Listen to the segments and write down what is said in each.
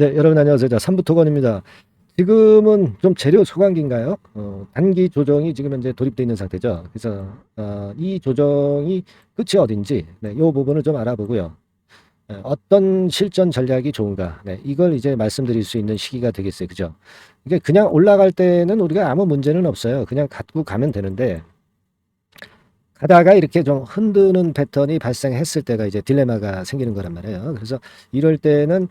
네, 여러분 안녕하세요. 자, 삼부토건입니다. 지금은 좀 재료 소강기인가요? 단기 조정이 지금 현재 돌입되어 있는 상태죠. 그래서 이 조정이 끝이 어딘지, 네, 이 부분을 좀 알아보고요. 어떤 실전 전략이 좋은가, 네, 이걸 이제 말씀드릴 수 있는 시기가 되겠어요. 그죠? 이게 그냥 올라갈 때는 우리가 아무 문제는 없어요. 그냥 갖고 가면 되는데, 가다가 이렇게 좀 흔드는 패턴이 발생했을 때가 이제 딜레마가 생기는 거란 말이에요. 그래서 이럴 때는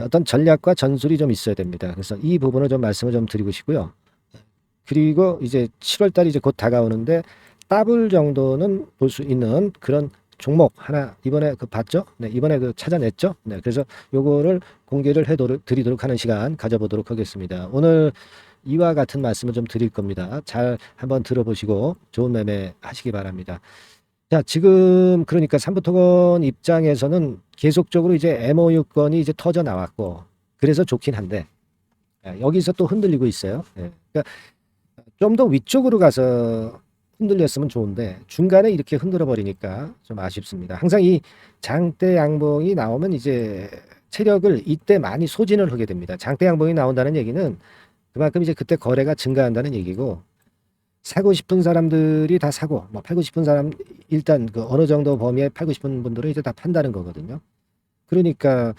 어떤 전략과 전술이 좀 있어야 됩니다. 그래서 이 부분을 좀 말씀을 좀 드리고 싶고요. 그리고 이제 7월 달이 이제 곧 다가오는데 더블 정도는 볼 수 있는 그런 종목 하나 이번에 그 봤죠? 네, 이번에 그 찾아냈죠? 네, 그래서 요거를 공개를 해 드리도록 하는 시간 가져보도록 하겠습니다. 오늘 이와 같은 말씀을 좀 드릴 겁니다. 잘 한번 들어보시고 좋은 매매 하시기 바랍니다. 자, 지금 그러니까 삼부토건 입장에서는 계속적으로 이제 MOU 건이 이제 터져 나왔고 그래서 좋긴 한데 여기서 또 흔들리고 있어요. 그러니까 좀 더 위쪽으로 가서 흔들렸으면 좋은데 중간에 이렇게 흔들어 버리니까 좀 아쉽습니다. 항상 이 장대 양봉이 나오면 이제 체력을 이때 많이 소진을 하게 됩니다. 장대 양봉이 나온다는 얘기는 그만큼 이제 그때 거래가 증가한다는 얘기고 사고 싶은 사람들이 다 사고 뭐 팔고 싶은 사람 일단 그 어느 정도 범위에 팔고 싶은 분들은 이제 다 판다는 거거든요. 그러니까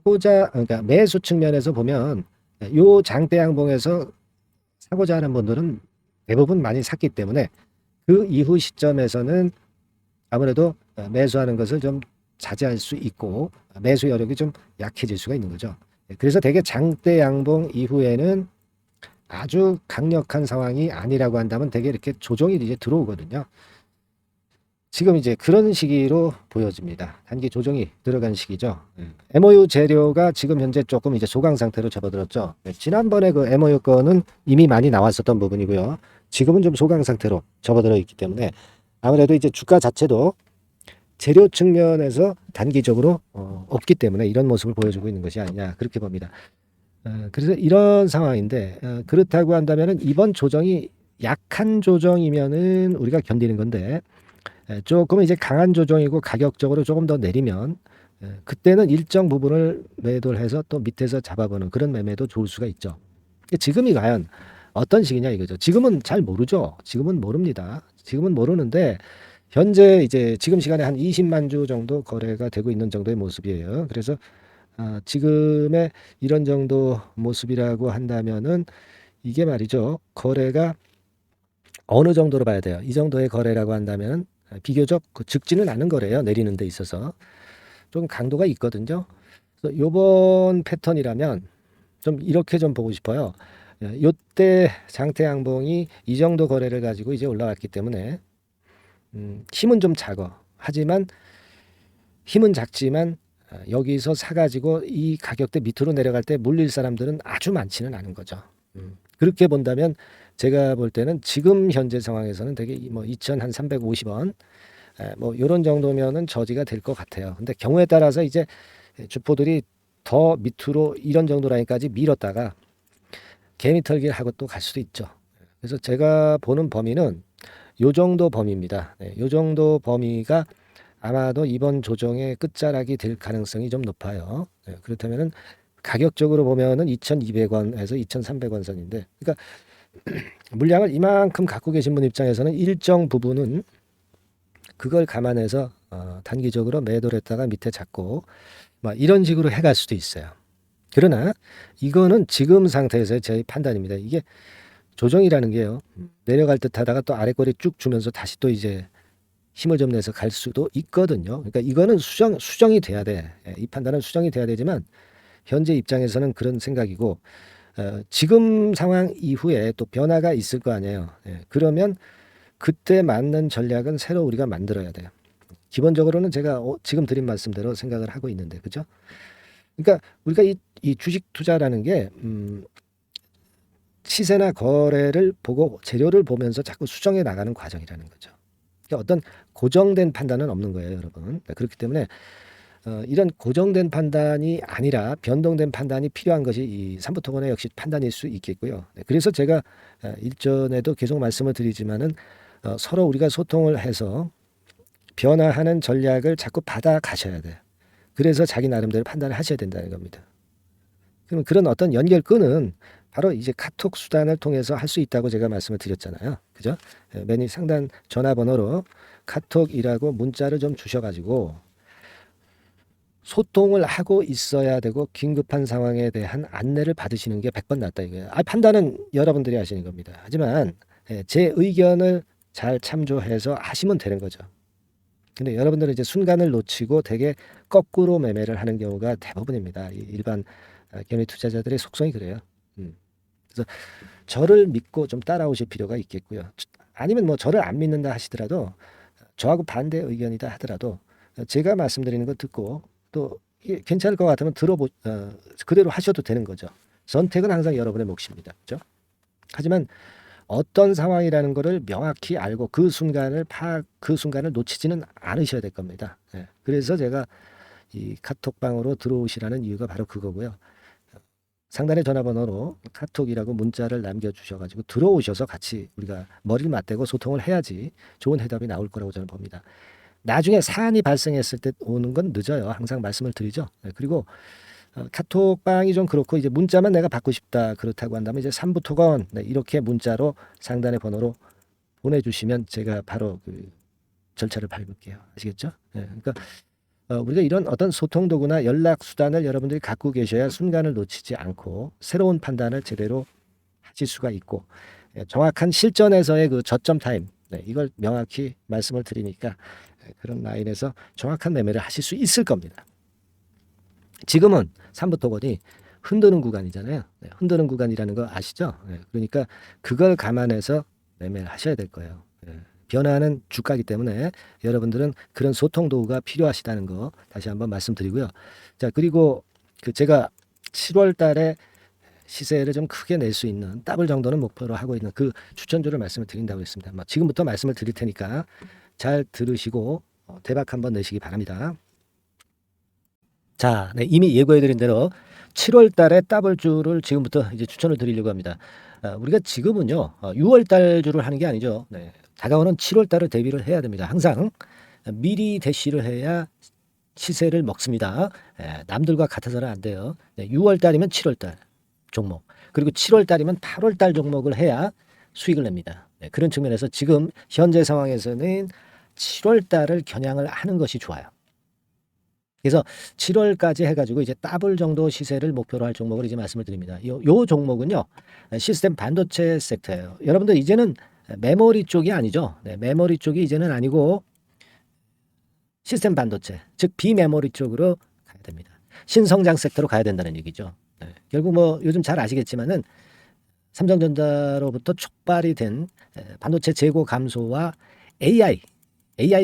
그러니까 매수 측면에서 보면 요 장대 양봉에서 사고자 하는 분들은 대부분 많이 샀기 때문에 그 이후 시점에서는 아무래도 매수하는 것을 좀 자제할 수 있고 매수 여력이 좀 약해질 수가 있는 거죠. 그래서 대개 장대 양봉 이후에는 아주 강력한 상황이 아니라고 한다면 대개 이렇게 조정이 이제 들어오거든요. 지금 이제 그런 시기로 보여집니다. 단기 조정이 들어간 시기죠. MOU 재료가 지금 현재 조금 이제 소강 상태로 접어들었죠. 지난번에 그 MOU 건은 이미 많이 나왔었던 부분이고요. 지금은 좀 소강 상태로 접어들어 있기 때문에 아무래도 이제 주가 자체도 재료 측면에서 단기적으로 없기 때문에 이런 모습을 보여주고 있는 것이 아니냐 그렇게 봅니다. 그래서 이런 상황인데 그렇다고 한다면은 이번 조정이 약한 조정이면은 우리가 견디는 건데 조금 이제 강한 조정이고 가격적으로 조금 더 내리면 그때는 일정 부분을 매도를 해서 또 밑에서 잡아보는 그런 매매도 좋을 수가 있죠. 지금이 과연 어떤 시기냐 이거죠. 지금은 잘 모르죠. 지금은 모릅니다. 지금은 모르는데 현재 이제 지금 시간에 한 20만 주 정도 거래가 되고 있는 정도의 모습이에요. 그래서 지금의 이런 정도 모습이라고 한다면은 이게 말이죠. 거래가 어느 정도로 봐야 돼요. 이 정도의 거래라고 한다면 비교적 적지는 않은 거래요. 내리는 데 있어서 좀 강도가 있거든요. 그래서 요번 패턴이라면 좀 이렇게 좀 보고 싶어요. 요때 장대 양봉이 이 정도 거래를 가지고 이제 올라왔기 때문에 힘은 좀 작어. 하지만 힘은 작지만 여기서 사가지고 이 가격대 밑으로 내려갈 때 물릴 사람들은 아주 많지는 않은 거죠. 그렇게 본다면 제가 볼 때는 지금 현재 상황에서는 되게 뭐 2,350원 뭐 이런 정도면은 저지가 될 것 같아요. 근데 경우에 따라서 이제 주포들이 더 밑으로 이런 정도 라인까지 밀었다가 개미털기를 하고 또 갈 수도 있죠. 그래서 제가 보는 범위는 요 정도 범위입니다. 요 정도 범위가 아마도 이번 조정의 끝자락이 될 가능성이 좀 높아요. 그렇다면은 가격적으로 보면은 2,200원에서 2,300원 선인데, 그러니까 물량을 이만큼 갖고 계신 분 입장에서는 일정 부분은 그걸 감안해서 단기적으로 매도를 했다가 밑에 잡고 막 이런 식으로 해갈 수도 있어요. 그러나 이거는 지금 상태에서의 제 판단입니다. 이게 조정이라는 게요. 내려갈 듯 하다가 또 아래 꼬리 쭉 주면서 다시 또 이제 힘을 좀 내서 갈 수도 있거든요. 그러니까 이거는 수정이 돼야 돼. 이 판단은 수정이 돼야 되지만 현재 입장에서는 그런 생각이고 지금 상황 이후에 또 변화가 있을 거 아니에요. 그러면 그때 맞는 전략은 새로 우리가 만들어야 돼요. 기본적으로는 제가 지금 드린 말씀대로 생각을 하고 있는데, 그죠? 그러니까 우리가 이 주식 투자라는 게 시세나 거래를 보고 재료를 보면서 자꾸 수정해 나가는 과정이라는 거죠. 그러니까 어떤 고정된 판단은 없는 거예요, 여러분. 그렇기 때문에 이런 고정된 판단이 아니라 변동된 판단이 필요한 것이 이 삼부토건의 역시 판단일 수 있겠고요. 그래서 제가 일전에도 계속 말씀을 드리지만은 서로 우리가 소통을 해서 변화하는 전략을 자꾸 받아 가셔야 돼요. 그래서 자기 나름대로 판단을 하셔야 된다는 겁니다. 그럼 그런 어떤 연결끈은 바로 이제 카톡 수단을 통해서 할 수 있다고 제가 말씀을 드렸잖아요. 그죠? 맨 위 상단 전화번호로 카톡이라고 문자를 좀 주셔가지고 소통을 하고 있어야 되고 긴급한 상황에 대한 안내를 받으시는 게 100번 낫다 이거예요. 판단은 여러분들이 하시는 겁니다. 하지만 제 의견을 잘 참조해서 하시면 되는 거죠. 근데 여러분들은 이제 순간을 놓치고 되게 거꾸로 매매를 하는 경우가 대부분입니다. 일반 개미 투자자들의 속성이 그래요. 그래서 저를 믿고 좀 따라오실 필요가 있겠고요. 아니면 뭐 저를 안 믿는다 하시더라도 저하고 반대 의견이다 하더라도 제가 말씀드리는 거 듣고 또 이게 괜찮을 것 같으면 그대로 하셔도 되는 거죠. 선택은 항상 여러분의 몫입니다. 그렇죠? 하지만 어떤 상황이라는 것을 명확히 알고 그 순간을 놓치지는 않으셔야 될 겁니다. 그래서 제가 이 카톡방으로 들어오시라는 이유가 바로 그거고요. 상단의 전화번호로 카톡이라고 문자를 남겨주셔가지고 들어오셔서 같이 우리가 머리를 맞대고 소통을 해야지 좋은 해답이 나올 거라고 저는 봅니다. 나중에 사안이 발생했을 때 오는 건 늦어요. 항상 말씀을 드리죠. 그리고 카톡방이 좀 그렇고 이제 문자만 내가 받고 싶다 그렇다고 한다면 이제 삼부토건 이렇게 문자로 상단의 번호로 보내주시면 제가 바로 그 절차를 밟을게요. 아시겠죠? 그러니까 우리가 이런 어떤 소통 도구나 연락 수단을 여러분들이 갖고 계셔야 순간을 놓치지 않고 새로운 판단을 제대로 하실 수가 있고 정확한 실전에서의 그 저점 타임 이걸 명확히 말씀을 드리니까 그런 라인에서 정확한 매매를 하실 수 있을 겁니다. 지금은 삼부토건이 흔드는 구간이잖아요. 흔드는 구간이라는 거 아시죠? 그러니까 그걸 감안해서 매매를 하셔야 될 거예요. 변화하는 주가이기 때문에 여러분들은 그런 소통 도구가 필요하시다는 거 다시 한번 말씀드리고요. 자, 그리고 제가 7월 달에 시세를 좀 크게 낼 수 있는 더블 정도는 목표로 하고 있는 그 추천주를 말씀을 드린다고 했습니다. 지금부터 말씀을 드릴 테니까 잘 들으시고 대박 한번 내시기 바랍니다. 자, 이미 예고해드린 대로 7월 달에 더블주를 지금부터 이제 추천을 드리려고 합니다. 우리가 지금은요, 6월 달주를 하는 게 아니죠. 다가오는 7월 달을 대비를 해야 됩니다. 항상 미리 대시를 해야 시세를 먹습니다. 남들과 같아서는 안 돼요. 6월 달이면 7월 달 종목, 그리고 7월 달이면 8월 달 종목을 해야 수익을 냅니다. 그런 측면에서 지금 현재 상황에서는 7월 달을 겨냥을 하는 것이 좋아요. 그래서 7월까지 해가지고 이제 더블 정도 시세를 목표로 할 종목을 이제 말씀을 드립니다. 요 종목은요, 시스템 반도체 섹터예요. 여러분들 이제는 메모리 쪽이 아니죠. 메모리 쪽이 이제는 아니고 시스템 반도체, 즉 비메모리 쪽으로 가야 됩니다. 신성장 섹터로 가야 된다는 얘기죠. 결국 뭐 요즘 잘 아시겠지만은 삼성전자로부터 촉발이 된 반도체 재고 감소와 AI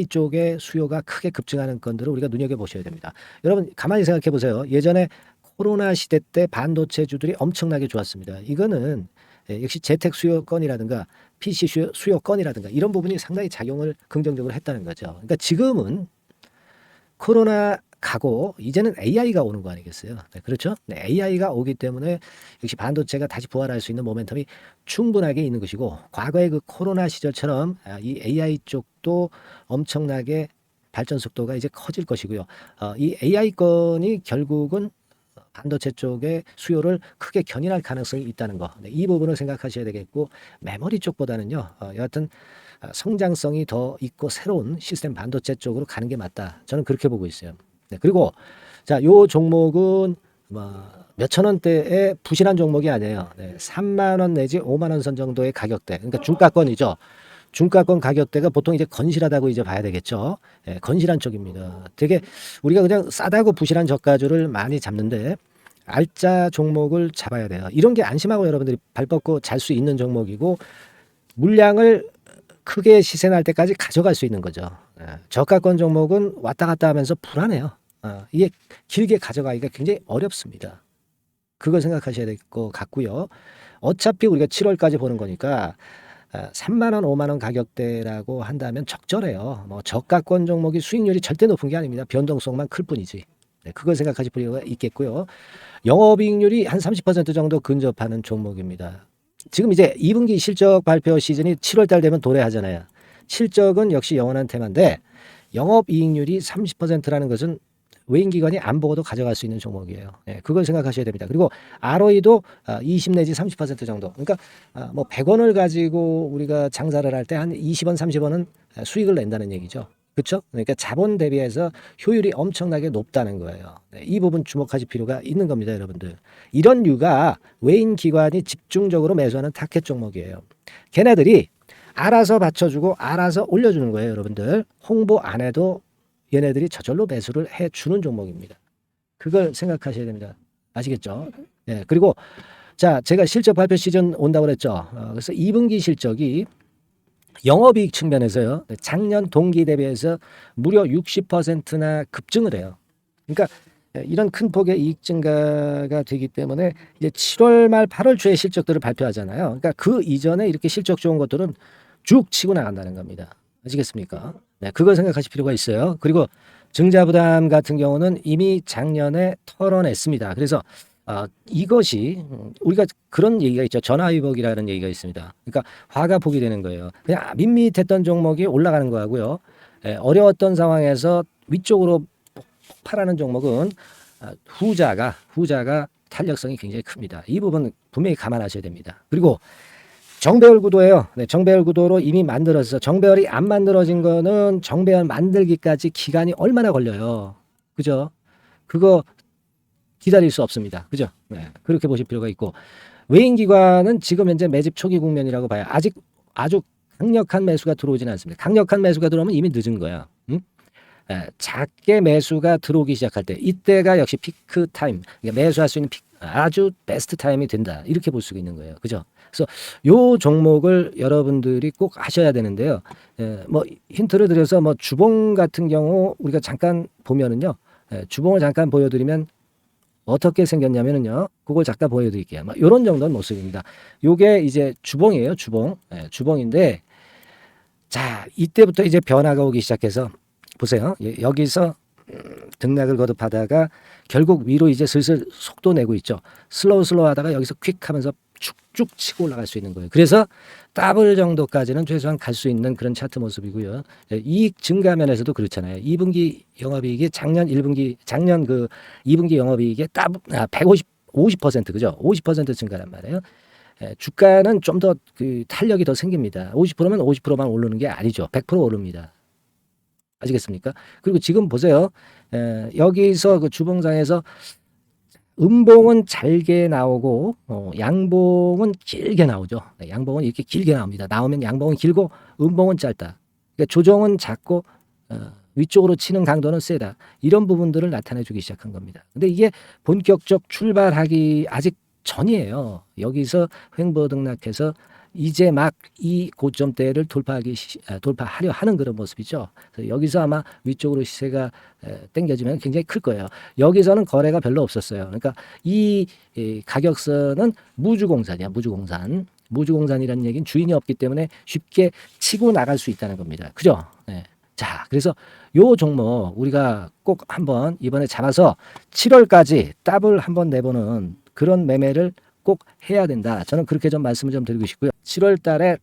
쪽의 수요가 크게 급증하는 건들을 우리가 눈여겨보셔야 됩니다. 여러분 가만히 생각해 보세요. 예전에 코로나 시대 때 반도체주들이 엄청나게 좋았습니다. 이거는 역시 재택 수요건이라든가 PC 수요건이라든가 이런 부분이 상당히 작용을 긍정적으로 했다는 거죠. 그러니까 지금은 코로나 가고 이제는 AI가 오는 거 아니겠어요? 그렇죠? AI가 오기 때문에 역시 반도체가 다시 부활할 수 있는 모멘텀이 충분하게 있는 것이고, 과거의 그 코로나 시절처럼 이 AI 쪽도 엄청나게 발전 속도가 이제 커질 것이고요. 이 AI 건이 결국은 반도체 쪽의 수요를 크게 견인할 가능성이 있다는 거, 이 부분을 생각하셔야 되겠고, 메모리 쪽보다는요, 여하튼 성장성이 더 있고 새로운 시스템 반도체 쪽으로 가는 게 맞다. 저는 그렇게 보고 있어요. 그리고 자, 요 종목은 몇천 원대의 부실한 종목이 아니에요. 3만 원 내지 5만 원 선 정도의 가격대. 그러니까 중가권이죠. 중가권 가격대가 보통 이제 건실하다고 이제 봐야 되겠죠. 건실한 쪽입니다. 되게 우리가 그냥 싸다고 부실한 저가주를 많이 잡는데 알짜 종목을 잡아야 돼요. 이런 게 안심하고 여러분들이 발 뻗고 잘 수 있는 종목이고, 물량을 크게 시세 날 때까지 가져갈 수 있는 거죠. 저가권 종목은 왔다 갔다 하면서 불안해요. 이게 길게 가져가기가 굉장히 어렵습니다. 그걸 생각하셔야 될 것 같고요. 어차피 우리가 7월까지 보는 거니까 3만 원, 5만 원 가격대라고 한다면 적절해요. 뭐 저가권 종목이 수익률이 절대 높은 게 아닙니다. 변동성만 클 뿐이지. 그걸 생각하실 필요가 있겠고요. 영업이익률이 한 30% 정도 근접하는 종목입니다. 지금 이제 2분기 실적 발표 시즌이 7월 달 되면 도래하잖아요. 실적은 역시 영원한 테마인데 영업이익률이 30%라는 것은 외인 기관이 안 보고도 가져갈 수 있는 종목이에요. 예, 그걸 생각하셔야 됩니다. 그리고 ROE도 20 내지 30% 정도. 그러니까 뭐 100원을 가지고 우리가 장사를 할 때 한 20원, 30원은 수익을 낸다는 얘기죠. 그렇죠? 그러니까 자본 대비해서 효율이 엄청나게 높다는 거예요. 네, 이 부분 주목하실 필요가 있는 겁니다, 여러분들. 이런 류가 외인 기관이 집중적으로 매수하는 타켓 종목이에요. 걔네들이 알아서 받쳐주고 알아서 올려주는 거예요, 여러분들. 홍보 안 해도 얘네들이 저절로 매수를 해주는 종목입니다. 그걸 생각하셔야 됩니다. 아시겠죠? 예, 그리고 자, 제가 실적 발표 시즌 온다고 그랬죠. 그래서 2분기 실적이 영업이익 측면에서요, 작년 동기 대비해서 무려 60%나 급증을 해요. 그러니까 이런 큰 폭의 이익 증가가 되기 때문에 이제 7월 말 8월 초에 실적들을 발표하잖아요. 그러니까 그 이전에 이렇게 실적 좋은 것들은 쭉 치고 나간다는 겁니다. 아시겠습니까? 네, 그걸 생각하실 필요가 있어요. 그리고 증자부담 같은 경우는 이미 작년에 털어냈습니다. 그래서 이것이 우리가 그런 얘기가 있죠. 전화위복이라는 얘기가 있습니다. 그러니까 화가 폭이 되는 거예요. 그냥 밋밋했던 종목이 올라가는 거하고요. 어려웠던 상황에서 위쪽으로 폭발하는 종목은 후자가 탄력성이 굉장히 큽니다. 이 부분 분명히 감안하셔야 됩니다. 그리고 정배열 구도예요. 네, 정배열 구도로 이미 만들어서 정배열이 안 만들어진 거는 정배열 만들기까지 기간이 얼마나 걸려요. 그죠? 그거 기다릴 수 없습니다. 그죠? 네, 그렇게 보실 필요가 있고, 외인기관은 지금 현재 매집 초기 국면이라고 봐요. 아직 아주 강력한 매수가 들어오지는 않습니다. 강력한 매수가 들어오면 이미 늦은 거야. 응? 작게 매수가 들어오기 시작할 때, 이때가 역시 피크 타임, 그러니까 매수할 수 있는 아주 베스트 타임이 된다. 이렇게 볼 수가 있는 거예요. 그죠? 그래서 요 종목을 여러분들이 꼭 하셔야 되는데요. 뭐 힌트를 드려서 뭐 주봉 같은 경우 우리가 잠깐 보면은요, 주봉을 잠깐 보여드리면 어떻게 생겼냐면은요, 그걸 잠깐 보여드릴게요. 뭐 이런 정도는 모습입니다. 요게 이제 주봉이에요, 주봉. 주봉인데, 자, 이때부터 이제 변화가 오기 시작해서 보세요. 여기서 등락을 거듭하다가 결국 위로 이제 슬슬 속도 내고 있죠. 슬로우 하다가 여기서 퀵 하면서 쭉쭉 치고 올라갈 수 있는 거예요. 그래서 더블 정도까지는 최소한 갈 수 있는 그런 차트 모습이고요. 이익 증가 면에서도 그렇잖아요. 2분기 영업이익이 작년 그 2분기 영업이익의 50% 그죠? 50% 증가란 말이에요. 주가는 좀 더 그 탄력이 더 생깁니다. 50%면 50%만 오르는 게 아니죠. 100% 오릅니다. 아시겠습니까? 그리고 지금 보세요. 여기서 그 주봉상에서 음봉은 잘게 나오고 양봉은 길게 나오죠. 네, 양봉은 이렇게 길게 나옵니다. 나오면 양봉은 길고 음봉은 짧다. 그러니까 조정은 작고 위쪽으로 치는 강도는 세다. 이런 부분들을 나타내 주기 시작한 겁니다. 근데 이게 본격적 출발하기 아직 전이에요. 여기서 횡보 등락해서 이제 막 이 고점대를 돌파하려 하는 그런 모습이죠. 그래서 여기서 아마 위쪽으로 시세가 당겨지면 굉장히 클 거예요. 여기서는 거래가 별로 없었어요. 그러니까 이 가격선은 무주공산이야, 무주공산. 무주공산이라는 얘기는 주인이 없기 때문에 쉽게 치고 나갈 수 있다는 겁니다. 그죠? 네. 자, 그래서 요 종목 우리가 꼭 한번 이번에 잡아서 7월까지 더블 한번 내보는 그런 매매를 꼭 해야 된다. 저는 그렇게 좀 말씀을 좀 드리고 싶고요. 7월 달에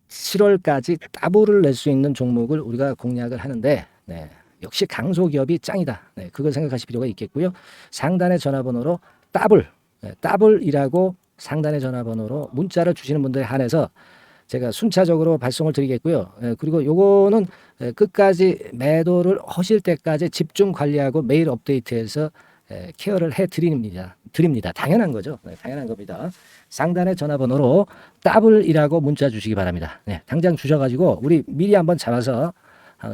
7월까지 더블을 낼 수 있는 종목을 우리가 공략을 하는데, 네, 역시 강소기업이 짱이다. 네, 그걸 생각하실 필요가 있겠고요. 상단의 전화번호로 더블이라고 상단의 전화번호로 문자를 주시는 분들에 한해서 제가 순차적으로 발송을 드리겠고요. 그리고 요거는 끝까지 매도를 하실 때까지 집중 관리하고 매일 업데이트해서 케어를 해 드립니다. 당연한 거죠. 네, 당연한 겁니다. 상단의 전화번호로 더블이라고 문자 주시기 바랍니다. 네, 당장 주셔가지고 우리 미리 한번 잡아서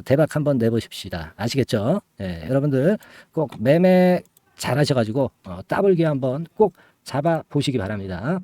대박 한번 내보십시다. 아시겠죠? 네, 여러분들 꼭 매매 잘 하셔가지고 더블기 한번 꼭 잡아 보시기 바랍니다.